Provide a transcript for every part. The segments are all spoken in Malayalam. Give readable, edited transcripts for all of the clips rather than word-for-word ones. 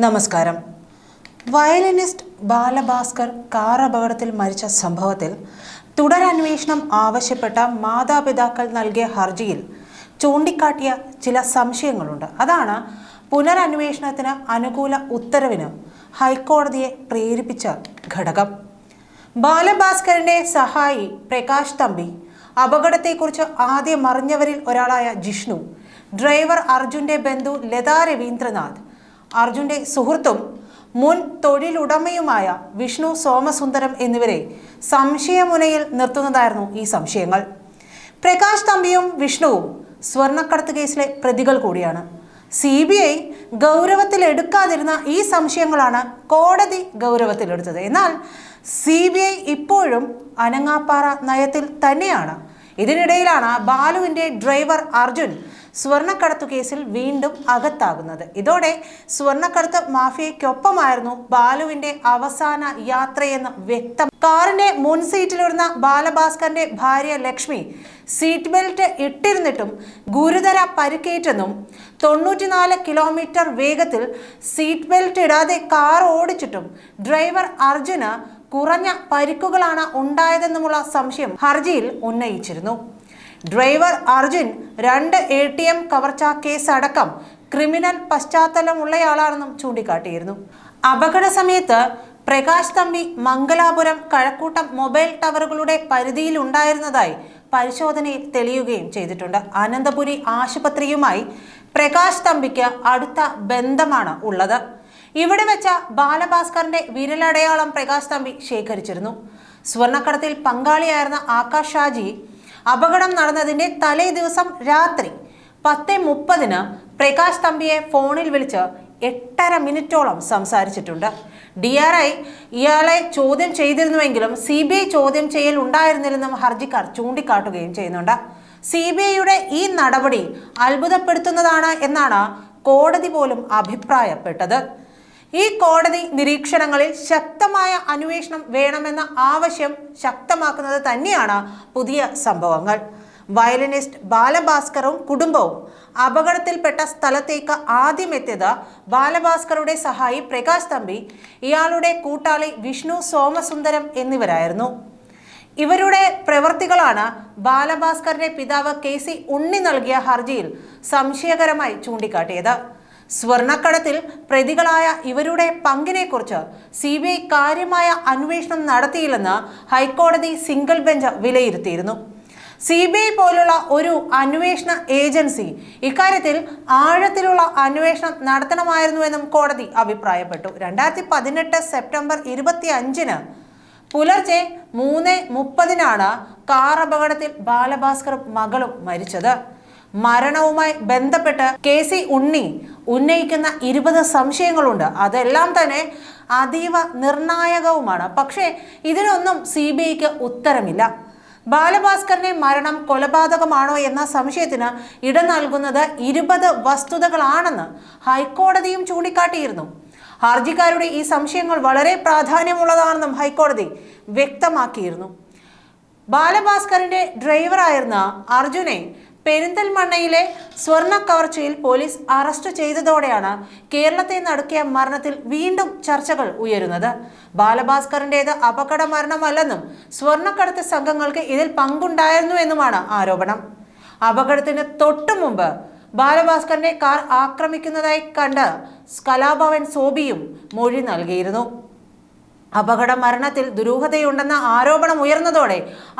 നമസ്കാരം. വയലിനിസ്റ്റ് ബാലഭാസ്കർ കാർ അപകടത്തിൽ മരിച്ച സംഭവത്തിൽ തുടരന്വേഷണം ആവശ്യപ്പെട്ട മാതാപിതാക്കൾ നൽകിയ ഹർജിയിൽ ചൂണ്ടിക്കാട്ടിയ ചില സംശയങ്ങളുണ്ട്. അതാണ് പുനരന്വേഷണത്തിന് അനുകൂല ഉത്തരവിന് ഹൈക്കോടതിയെ പ്രേരിപ്പിച്ച ഘടകം. ബാലഭാസ്കറിന്റെ സഹായി പ്രകാശ് തമ്പി, അപകടത്തെക്കുറിച്ച് ആദ്യം അറിഞ്ഞവരിൽ ഒരാളായ ജിഷ്ണു, ഡ്രൈവർ അർജുന്റെ ബന്ധു ലതാ രവീന്ദ്രനാഥ്, അർജുന്റെ സുഹൃത്തും മുൻ തൊഴിലുടമയുമായ വിഷ്ണു സോമസുന്ദരം എന്നിവരെ സംശയമുനയിൽ നിർത്തുന്നതായിരുന്നു ഈ സംശയങ്ങൾ. പ്രകാശ് തമ്പിയും വിഷ്ണുവും സ്വർണ്ണക്കടത്ത് കേസിലെ പ്രതികൾ കൂടിയാണ്. CBI ഗൗരവത്തിലെടുക്കാതിരുന്ന ഈ സംശയങ്ങളാണ് കോടതി ഗൗരവത്തിലെടുത്തത്. എന്നാൽ CBI ഇപ്പോഴും അനങ്ങാപ്പാറ നയത്തിൽ തന്നെയാണ്. ഇതിനിടയിലാണ് ബാലുവിന്റെ ഡ്രൈവർ അർജുൻ സ്വർണ്ണക്കടത്തു കേസിൽ വീണ്ടും അകത്താകുന്നത്. ഇതോടെ സ്വർണ്ണക്കടത്ത് മാഫിയയ്ക്കൊപ്പമായിരുന്നു ബാലുവിന്റെ അവസാന യാത്രയെന്ന് വ്യക്തം. കാറിന്റെ മുൻ സീറ്റിലിരുന്ന ബാലഭാസ്കറിന്റെ ഭാര്യ ലക്ഷ്മി സീറ്റ് ബെൽറ്റ് ഇട്ടിരുന്നിട്ടും ഗുരുതര പരിക്കേറ്റെന്നും 94 കിലോമീറ്റർ വേഗത്തിൽ സീറ്റ് ബെൽറ്റ് ഇടാതെ കാർ ഓടിച്ചിട്ടും ഡ്രൈവർ അർജുന് കുറഞ്ഞ പരിക്കുകളാണ് ഉണ്ടായതെന്നുമുള്ള സംശയം ഹർജിയിൽ ഉന്നയിച്ചിരുന്നു. ഡ്രൈവർ അർജുൻ 2 ATM കവർച്ച കേസ് അടക്കം ക്രിമിനൽ പശ്ചാത്തലമുള്ളയാളാണെന്നും ചൂണ്ടിക്കാട്ടിയിരുന്നു. അപകട സമയത്ത് പ്രകാശ് തമ്പി മംഗലാപുരം കഴക്കൂട്ടം മൊബൈൽ ടവറുകളുടെ പരിധിയിൽ ഉണ്ടായിരുന്നതായി പരിശോധനയിൽ തെളിയുകയും ചെയ്തിട്ടുണ്ട്. അനന്തപുരി ആശുപത്രിയുമായി പ്രകാശ് തമ്പിക്ക് അടുത്ത ബന്ധമാണ് ഉള്ളത്. ഇവിടെ വെച്ച ബാലഭാസ്കറിന്റെ വിരലടയാളം പ്രകാശ് തമ്പി ശേഖരിച്ചിരുന്നു. സ്വർണ്ണക്കടത്തിൽ പങ്കാളിയായിരുന്ന ആകാശ് ഷാജി അപകടം നടന്നതിന്റെ തലേ ദിവസം രാത്രി 10:30 പ്രകാശ് തമ്പിയെ ഫോണിൽ വിളിച്ച് 8.5 മിനിറ്റോളം സംസാരിച്ചിട്ടുണ്ട്. DRI ഇയാളെ ചോദ്യം ചെയ്തിരുന്നുവെങ്കിലും CBI ചോദ്യം ചെയ്യൽ ഉണ്ടായിരുന്നില്ലെന്നും ഹർജിക്കാർ ചൂണ്ടിക്കാട്ടുകയും ചെയ്യുന്നുണ്ട്. CBIയുടെ ഈ നടപടി അത്ഭുതപ്പെടുത്തുന്നതാണ് എന്നാണ് കോടതി പോലും അഭിപ്രായപ്പെട്ടത്. ഈ കോടതി നിരീക്ഷണങ്ങളിൽ ശക്തമായ അന്വേഷണം വേണമെന്ന ആവശ്യം ശക്തമാക്കുന്നത് തന്നെയാണ് പുതിയ സംഭവങ്ങൾ. വയലിനിസ്റ്റ് ബാലഭാസ്കറും കുടുംബവും അപകടത്തിൽപ്പെട്ട സ്ഥലത്തേക്ക് ആദ്യം എത്തിയത് ബാലഭാസ്കറുടെ സഹായി പ്രകാശ് തമ്പി, ഇയാളുടെ കൂട്ടാളി വിഷ്ണു സോമസുന്ദരം എന്നിവരായിരുന്നു. ഇവരുടെ പ്രവൃത്തികളാണ് ബാലഭാസ്കറിന്റെ പിതാവ് KC ഉണ്ണി നൽകിയ ഹർജിയിൽ സംശയകരമായി ചൂണ്ടിക്കാട്ടിയത്. സ്വർണ്ണക്കടത്തിൽ പ്രതികളായ ഇവരുടെ പങ്കിനെക്കുറിച്ച് CBI കാര്യമായ അന്വേഷണം നടത്തിയില്ലെന്ന് ഹൈക്കോടതി സിംഗിൾ ബെഞ്ച് വിലയിരുത്തിയിരുന്നു. CBI പോലുള്ള ഒരു അന്വേഷണ ഏജൻസി ഇക്കാര്യത്തിൽ ആഴത്തിലുള്ള അന്വേഷണം നടത്തണമായിരുന്നുവെന്നും കോടതി അഭിപ്രായപ്പെട്ടു. 2018 സെപ്റ്റംബർ 25 പുലർച്ചെ 3:30 കാർ അപകടത്തിൽ ബാലഭാസ്കറും മകളും മരിച്ചത്. മരണവുമായി ബന്ധപ്പെട്ട് KC ഉണ്ണി ഉന്നയിക്കുന്ന 20 സംശയങ്ങളുണ്ട്. അതെല്ലാം തന്നെ അതീവ നിർണായകവുമാണ്. പക്ഷേ ഇതിനൊന്നും CBIക്ക് ഉത്തരമില്ല. ബാലഭാസ്കറിന്റെ മരണം കൊലപാതകമാണോ എന്ന സംശയത്തിന് ഇട നൽകുന്നത് 20 വസ്തുതകളാണെന്ന് ഹൈക്കോടതിയും ചൂണ്ടിക്കാട്ടിയിരുന്നു. ഹർജിക്കാരുടെ ഈ സംശയങ്ങൾ വളരെ പ്രാധാന്യമുള്ളതാണെന്നും ഹൈക്കോടതി വ്യക്തമാക്കിയിരുന്നു. ബാലഭാസ്കറിന്റെ ഡ്രൈവറായിരുന്ന അർജുനെ പെരിന്തൽമണ്ണയിലെ സ്വർണ്ണ കവർച്ചയിൽ പോലീസ് അറസ്റ്റ് ചെയ്തതോടെയാണ് കേരളത്തെ നടുക്കിയ മരണത്തിൽ വീണ്ടും ചർച്ചകൾ ഉയരുന്നത്. ബാലഭാസ്കറിന്റേത് അപകട മരണമല്ലെന്നും സ്വർണ്ണക്കടത്ത് സംഘങ്ങൾക്ക് ഇതിൽ പങ്കുണ്ടായിരുന്നു എന്നുമാണ് ആരോപണം. അപകടത്തിന് തൊട്ടു മുമ്പ് ബാലഭാസ്കറിന്റെ കാർ ആക്രമിക്കുന്നതായി കണ്ട് കലാഭവൻ സോബിയും മൊഴി നൽകിയിരുന്നു. അപകട മരണത്തിൽ ദുരൂഹതയുണ്ടെന്ന ആരോപണം ഉയർന്നതോടെ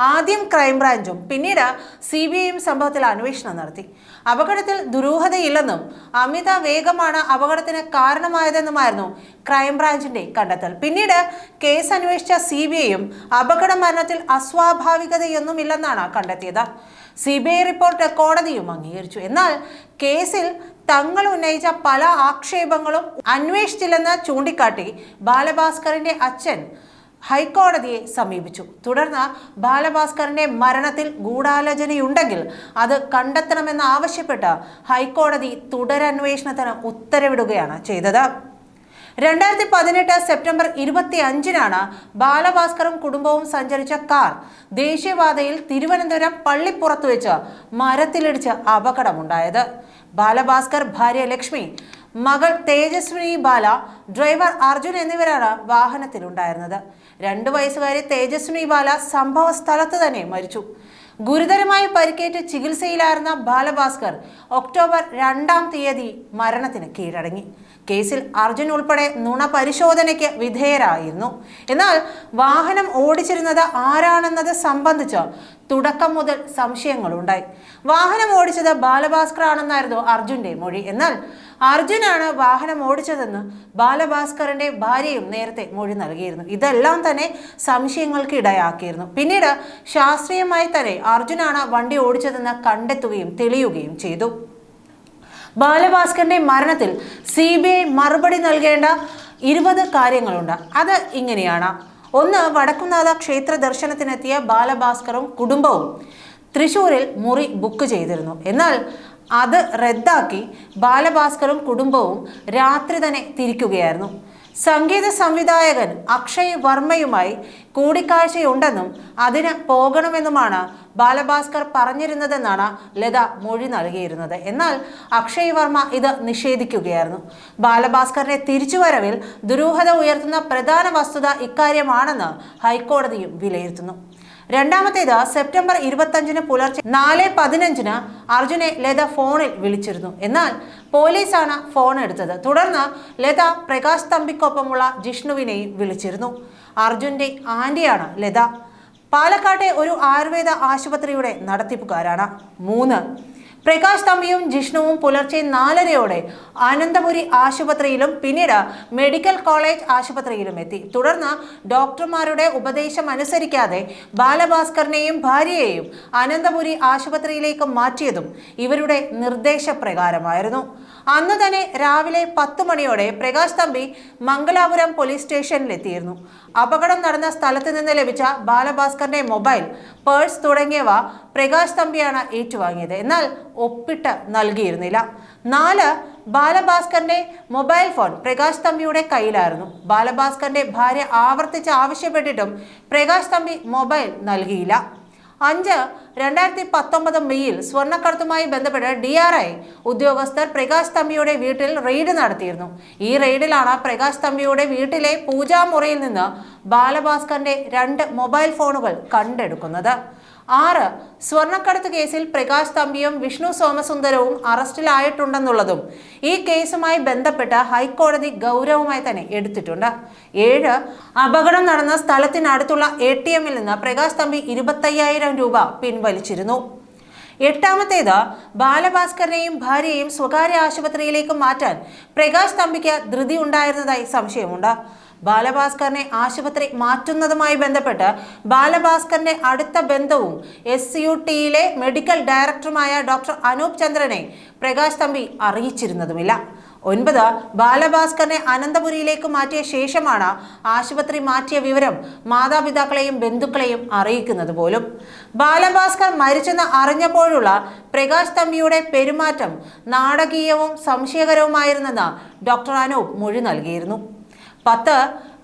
ആദ്യം ക്രൈംബ്രാഞ്ചും പിന്നീട് CBIയും സംഭവത്തിൽ അന്വേഷണം നടത്തി. അപകടത്തിൽ ദുരൂഹതയില്ലെന്നും അമിത വേഗമാണ് അപകടത്തിന് കാരണമായതെന്നുമായിരുന്നു ക്രൈംബ്രാഞ്ചിന്റെ കണ്ടെത്തൽ. പിന്നീട് കേസ് അന്വേഷിച്ച CBIയും അപകട മരണത്തിൽ അസ്വാഭാവികതയൊന്നുമില്ലെന്നാണ് കണ്ടെത്തിയത്. CBI റിപ്പോർട്ട് കോടതിയും അംഗീകരിച്ചു. എന്നാൽ കേസിൽ തങ്ങൾ ഉന്നയിച്ച പല ആക്ഷേപങ്ങളും അന്വേഷിച്ചില്ലെന്ന് ചൂണ്ടിക്കാട്ടി ബാലഭാസ്കറിന്റെ അച്ഛൻ ഹൈക്കോടതിയെ സമീപിച്ചു. തുടർന്ന് ബാലഭാസ്കറിന്റെ മരണത്തിൽ ഗൂഢാലോചനയുണ്ടെങ്കിൽ അത് കണ്ടെത്തണമെന്ന് ആവശ്യപ്പെട്ട് ഹൈക്കോടതി തുടരന്വേഷണത്തിന് ഉത്തരവിടുകയാണ് ചെയ്തത്. 2018 സെപ്റ്റംബർ 25 ബാലഭാസ്കറും കുടുംബവും സഞ്ചരിച്ച കാർ ദേശീയപാതയിൽ തിരുവനന്തപുരം പള്ളിപ്പുറത്ത് വെച്ച് മരത്തിലിടിച്ച് അപകടമുണ്ടായത്. ബാലഭാസ്കർ ഭാര്യ ലക്ഷ്മി മകൾ തേജസ്വിനി ബാല, ഡ്രൈവർ അർജുൻ എന്നിവരാണ് വാഹനത്തിലുണ്ടായിരുന്നത്. 2 വയസ്സുകാരി തേജസ്വിനി ബാല സംഭവ സ്ഥലത്ത് തന്നെ മരിച്ചു. ഗുരുതരമായി പരിക്കേറ്റ് ചികിത്സയിലായിരുന്ന ബാലഭാസ്കർ ഒക്ടോബർ 2-ാം തീയതി മരണത്തിന് കീഴടങ്ങി. കേസിൽ അർജുൻ ഉൾപ്പെടെ നുണ പരിശോധനയ്ക്ക് വിധേയരായിരുന്നു. എന്നാൽ വാഹനം ഓടിച്ചിരുന്നത് ആരാണെന്നത് സംബന്ധിച്ച് തുടക്കം മുതൽ സംശയങ്ങളുണ്ടായി. വാഹനം ഓടിച്ചത് ബാലഭാസ്കർ ആണെന്നായിരുന്നു അർജുന്റെ മൊഴി. എന്നാൽ അർജുനാണ് വാഹനം ഓടിച്ചതെന്ന് ബാലഭാസ്കറിന്റെ ഭാര്യയും നേരത്തെ മൊഴി നൽകിയിരുന്നു. ഇതെല്ലാം തന്നെ സംശയങ്ങൾക്ക് ഇടയാക്കിയിരുന്നു. പിന്നീട് ശാസ്ത്രീയമായി തന്നെ അർജുനാണ് വണ്ടി ഓടിച്ചതെന്ന് കണ്ടെത്തുകയും തെളിയുകയും ചെയ്തു. ബാലഭാസ്കറിന്റെ മരണത്തിൽ CBI മറുപടി നൽകേണ്ട 20 കാര്യങ്ങളുണ്ട്. അത് ഇങ്ങനെയാണ്. 1. വടക്കുംനാഥ ക്ഷേത്ര ദർശനത്തിനെത്തിയ ബാലഭാസ്കറും കുടുംബവും തൃശ്ശൂരിൽ മുറി ബുക്ക് ചെയ്തിരുന്നു. എന്നാൽ അത് റദ്ദാക്കി ബാലഭാസ്കറും കുടുംബവും രാത്രി തന്നെ തിരിക്കുകയായിരുന്നു. സംഗീത സംവിധായകൻ അക്ഷയ് വർമ്മയുമായി കൂടിക്കാഴ്ചയുണ്ടെന്നും അതിന് പോകണമെന്നുമാണ് ബാലഭാസ്കർ പറഞ്ഞിരുന്നതെന്നാണ് ലത മൊഴി നൽകിയിരുന്നത്. എന്നാൽ അക്ഷയ് വർമ്മ ഇത് നിഷേധിക്കുകയായിരുന്നു. ബാലഭാസ്കറിന്റെ തിരിച്ചുവരവിൽ ദുരൂഹത ഉയർത്തുന്ന പ്രധാന വസ്തുത ഇക്കാര്യമാണെന്ന് ഹൈക്കോടതിയും വിലയിരുത്തുന്നു. രണ്ടാമത്തേത്, സെപ്റ്റംബർ 25 പുലർച്ചെ 4:15 അർജുനെ ലത ഫോണിൽ വിളിച്ചിരുന്നു. എന്നാൽ പോലീസാണ് ഫോൺ എടുത്തത്. തുടർന്ന് ലത പ്രകാശ് തമ്പിക്കൊപ്പമുള്ള ജിഷ്ണുവിനെയും വിളിച്ചിരുന്നു. അർജുന്റെ ആന്റിയാണ് ലത. പാലക്കാട്ടെ ഒരു ആയുർവേദ ആശുപത്രിയുടെ നടത്തിപ്പുകാരാണ്. 3. പ്രകാശ് തമ്പിയും ജിഷ്ണുവും പുലർച്ചെ 4:30 അനന്തപുരി ആശുപത്രിയിലും പിന്നീട് മെഡിക്കൽ കോളേജ് ആശുപത്രിയിലും എത്തി. തുടർന്ന് ഡോക്ടർമാരുടെ ഉപദേശം അനുസരിക്കാതെ ബാലഭാസ്കറിനെയും ഭാര്യയെയും അനന്തപുരി ആശുപത്രിയിലേക്ക് മാറ്റിയതും ഇവരുടെ നിർദ്ദേശപ്രകാരമായിരുന്നു. അന്ന് തന്നെ രാവിലെ 10 മണിയോടെ പ്രകാശ് തമ്പി മംഗലാപുരം പോലീസ് സ്റ്റേഷനിലെത്തിയിരുന്നു. അപകടം നടന്ന സ്ഥലത്ത് നിന്ന് ലഭിച്ച ബാലഭാസ്കറിന്റെ മൊബൈൽ, പേഴ്സ് തുടങ്ങിയവ പ്രകാശ് തമ്പിയാണ് ഏറ്റുവാങ്ങിയത്. എന്നാൽ ഒപ്പിട്ട് നൽകിയിരുന്നില്ല. 4. ബാലഭാസ്കറിന്റെ മൊബൈൽ ഫോൺ പ്രകാശ് തമ്പിയുടെ കയ്യിലായിരുന്നു. ബാലഭാസ്കറിന്റെ ഭാര്യ ആവർത്തിച്ച് ആവശ്യപ്പെട്ടിട്ടും പ്രകാശ് തമ്പി മൊബൈൽ നൽകിയില്ല. 5. 2019 മെയ്യിൽ സ്വർണ്ണക്കടത്തുമായി ബന്ധപ്പെട്ട് DRI ഉദ്യോഗസ്ഥർ പ്രകാശ് തമ്പിയുടെ വീട്ടിൽ റെയ്ഡ് നടത്തിയിരുന്നു. ഈ റെയ്ഡിലാണ് പ്രകാശ് തമ്പിയുടെ വീട്ടിലെ പൂജാമുറിയിൽ നിന്ന് ബാലഭാസ്കറിന്റെ 2 മൊബൈൽ ഫോണുകൾ കണ്ടെടുക്കുന്നത്. 6. സ്വർണ്ണക്കടത്ത് കേസിൽ പ്രകാശ് തമ്പിയും വിഷ്ണു സോമസുന്ദരവും അറസ്റ്റിലായിട്ടുണ്ടെന്നുള്ളതും ഈ കേസുമായി ബന്ധപ്പെട്ട് ഹൈക്കോടതി ഗൗരവമായി തന്നെ എടുത്തിട്ടുണ്ട്. 7. അപകടം നടന്ന സ്ഥലത്തിനടുത്തുള്ള ATM-ൽ നിന്ന് പ്രകാശ് തമ്പി 25,000 രൂപ പിൻവലിച്ചിരുന്നു. 8. ബാലഭാസ്കറിനെയും ഭാര്യയെയും സ്വകാര്യ ആശുപത്രിയിലേക്ക് മാറ്റാൻ പ്രകാശ് തമ്പിക്ക് ധൃതി ഉണ്ടായിരുന്നതായി സംശയമുണ്ട്. ബാലഭാസ്കറിനെ ആശുപത്രി മാറ്റുന്നതുമായി ബന്ധപ്പെട്ട് ബാലഭാസ്കറിന്റെ അടുത്ത ബന്ധവും SUT-യിലെ മെഡിക്കൽ ഡയറക്ടറുമായ ഡോക്ടർ അനൂപ് ചന്ദ്രനെ പ്രകാശ് തമ്പി അറിയിച്ചിരുന്നതുമില്ല. 9. ബാലഭാസ്കറിനെ അനന്തപുരിയിലേക്ക് മാറ്റിയ ശേഷമാണ് ആശുപത്രി മാറ്റിയ വിവരം മാതാപിതാക്കളെയും ബന്ധുക്കളെയും അറിയിക്കുന്നത് പോലും. ബാലഭാസ്കർ മരിച്ചെന്ന് അറിഞ്ഞപ്പോഴുള്ള പ്രകാശ് തമ്പിയുടെ പെരുമാറ്റം നാടകീയവും സംശയകരവുമായിരുന്നെന്ന് ഡോക്ടർ അനൂപ് മൊഴി നൽകിയിരുന്നു. 10.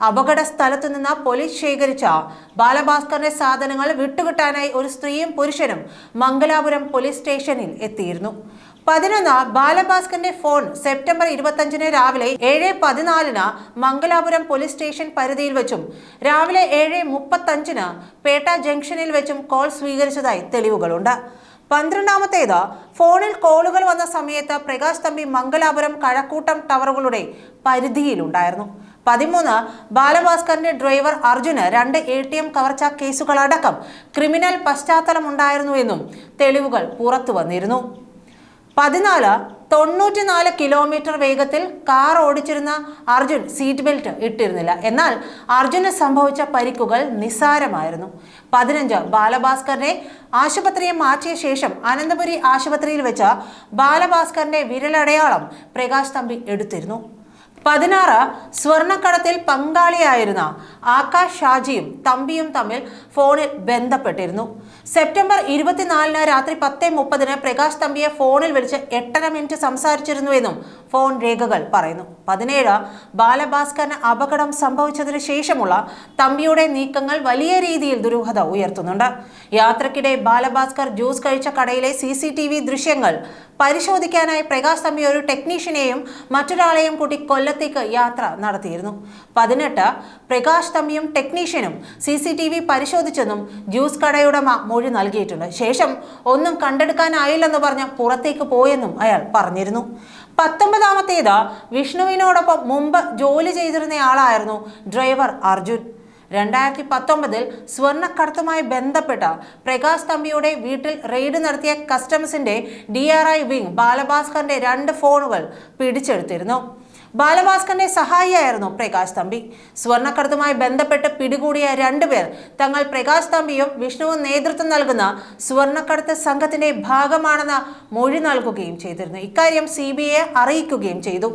അപകട സ്ഥലത്തു നിന്ന് പോലീസ് ശേഖരിച്ച ബാലഭാസ്കറിന്റെ സാധനങ്ങൾ വിട്ടുകിട്ടാനായി ഒരു സ്ത്രീയും പുരുഷനും മംഗലാപുരം പോലീസ് സ്റ്റേഷനിൽ എത്തിയിരുന്നു. 11. ബാലഭാസ്കറിന്റെ ഫോൺ സെപ്റ്റംബർ 25 രാവിലെ 7:14 മംഗലാപുരം പോലീസ് സ്റ്റേഷൻ പരിധിയിൽ വെച്ചും രാവിലെ 7:35 പേട്ട ജംഗ്ഷനിൽ വെച്ചും കോൾ സ്വീകരിച്ചതായി തെളിവുകളുണ്ട്. 12. ഫോണിൽ കോളുകൾ വന്ന സമയത്ത് പ്രകാശ് തമ്പി മംഗലാപുരം കഴക്കൂട്ടം ടവറുകളുടെ പരിധിയിലുണ്ടായിരുന്നു. 13. ബാലഭാസ്കറിന്റെ ഡ്രൈവർ അർജുന് 2 ATM കവർച്ചാ കേസുകളടക്കം ക്രിമിനൽ പശ്ചാത്തലമുണ്ടായിരുന്നുവെന്നും തെളിവുകൾ പുറത്തു വന്നിരുന്നു. 14. 94 കിലോമീറ്റർ വേഗത്തിൽ കാർ ഓടിച്ചിരുന്ന അർജുൻ സീറ്റ് ബെൽറ്റ് ഇട്ടിരുന്നില്ല. എന്നാൽ അർജുന് സംഭവിച്ച പരിക്കുകൾ നിസ്സാരമായിരുന്നു. 15. ബാലഭാസ്കറിനെ ആശുപത്രിയെ മാറ്റിയ ശേഷം അനന്തപുരി ആശുപത്രിയിൽ വെച്ച ബാലഭാസ്കറിന്റെ വിരലടയാളം പ്രകാശ് തമ്പി എടുത്തിരുന്നു. 16. സ്വർണ്ണക്കടത്തിൽ പങ്കാളിയായിരുന്ന ആകാശ് ഷാജിയും തമ്പിയും തമ്മിൽ ഫോണിൽ ബന്ധപ്പെട്ടിരുന്നു. സെപ്റ്റംബർ 24 രാത്രി 10:30 പ്രകാശ് തമ്പിയെ ഫോണിൽ വിളിച്ച് 8.5 മിനിറ്റ് സംസാരിച്ചിരുന്നുവെന്നും ഫോൺ രേഖകൾ പറയുന്നു. 17. ബാലഭാസ്കറിന് അപകടം സംഭവിച്ചതിന് ശേഷമുള്ള തമ്പിയുടെ നീക്കങ്ങൾ വലിയ രീതിയിൽ ദുരൂഹത ഉയർത്തുന്നുണ്ട്. യാത്രക്കിടെ ബാലഭാസ്കർ ജ്യൂസ് കഴിച്ച കടയിലെ CCTV ദൃശ്യങ്ങൾ പരിശോധിക്കാനായി പ്രകാശ് തമ്പി ഒരു ടെക്നീഷ്യനെയും മറ്റൊരാളെയും കൂട്ടി കൊല്ലത്തേക്ക് യാത്ര നടത്തിയിരുന്നു. 18 പ്രകാശ് തമ്പിയും ടെക്നീഷ്യനും CCTV പരിശോധിച്ചെന്നും ജ്യൂസ് കടയുടമ മൊഴി നൽകിയിട്ടുണ്ട്. ശേഷം ഒന്നും കണ്ടെടുക്കാനായില്ലെന്ന് പറഞ്ഞ് പുറത്തേക്ക് പോയെന്നും അയാൾ പറഞ്ഞിരുന്നു. 19ാമത്തേത് വിഷ്ണുവിനോടൊപ്പം മുമ്പ് ജോലി ചെയ്തിരുന്നയാളായിരുന്നു ഡ്രൈവർ അർജുൻ. 2019 സ്വർണ്ണക്കടത്തുമായി ബന്ധപ്പെട്ട പ്രകാശ് തമ്പിയുടെ വീട്ടിൽ റെയ്ഡ് നടത്തിയ കസ്റ്റംസിന്റെ DRI വിംഗ് ബാലഭാസ്കറിന്റെ 2 ഫോണുകൾ പിടിച്ചെടുത്തിരുന്നു. ബാലഭാസ്കറിന്റെ സഹായിയായിരുന്നു പ്രകാശ് തമ്പി. സ്വർണ്ണക്കടത്തുമായി ബന്ധപ്പെട്ട് പിടികൂടിയ 2 പേർ തങ്ങൾ പ്രകാശ് തമ്പിയും വിഷ്ണുവും നേതൃത്വം നൽകുന്ന സ്വർണ്ണക്കടത്ത് സംഘത്തിന്റെ ഭാഗമാണെന്ന് മൊഴി നൽകുകയും ചെയ്തിരുന്നു. ഇക്കാര്യം CBIയെ അറിയിക്കുകയും ചെയ്തു.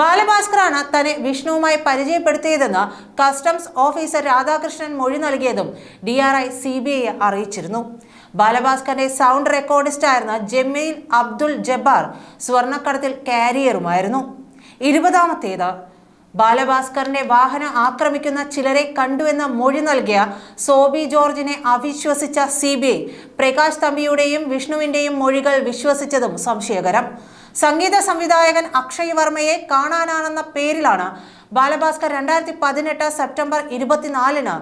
ബാലഭാസ്കറാണ് തന്നെ വിഷ്ണുവുമായി പരിചയപ്പെടുത്തിയതെന്ന് കസ്റ്റംസ് ഓഫീസർ രാധാകൃഷ്ണൻ മൊഴി നൽകിയതും DRI CBIയെ അറിയിച്ചിരുന്നു. ബാലഭാസ്കറിന്റെ സൗണ്ട് റെക്കോർഡിസ്റ്റായിരുന്ന ജമീൽ അബ്ദുൾ ജബ്ബാർ സ്വർണ്ണക്കടത്തിൽ കാരിയറുമായിരുന്നു. 20ാമത്തേത് ബാലഭാസ്കറിന്റെ വാഹനം ആക്രമിക്കുന്ന ചിലരെ കണ്ടുവെന്ന മൊഴി നൽകിയ സോബി ജോർജിനെ അവിശ്വസിച്ച CBI പ്രകാശ് തമ്പിയുടെയും വിഷ്ണുവിന്റെയും മൊഴികൾ വിശ്വസിച്ചതും സംശയകരം. സംഗീത സംവിധായകൻ അക്ഷയ് വർമ്മയെ കാണാനാണെന്ന പേരിലാണ് ബാലഭാസ്കർ 2018 സെപ്റ്റംബർ 24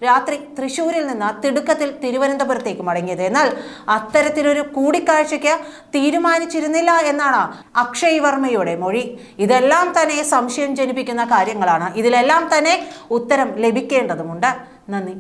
രാത്രി തൃശ്ശൂരിൽ നിന്ന് തിടുക്കത്തിൽ തിരുവനന്തപുരത്തേക്ക് മടങ്ങിയത്. എന്നാൽ അത്തരത്തിലൊരു കൂടിക്കാഴ്ചയ്ക്ക് തീരുമാനിച്ചിരുന്നില്ല എന്നാണ് അക്ഷയ് വർമ്മയുടെ മൊഴി. ഇതെല്ലാം തന്നെ സംശയം ജനിപ്പിക്കുന്ന കാര്യങ്ങളാണ്. ഇതിലെല്ലാം തന്നെ ഉത്തരം ലഭിക്കേണ്ടതുമുണ്ട്. നന്ദി.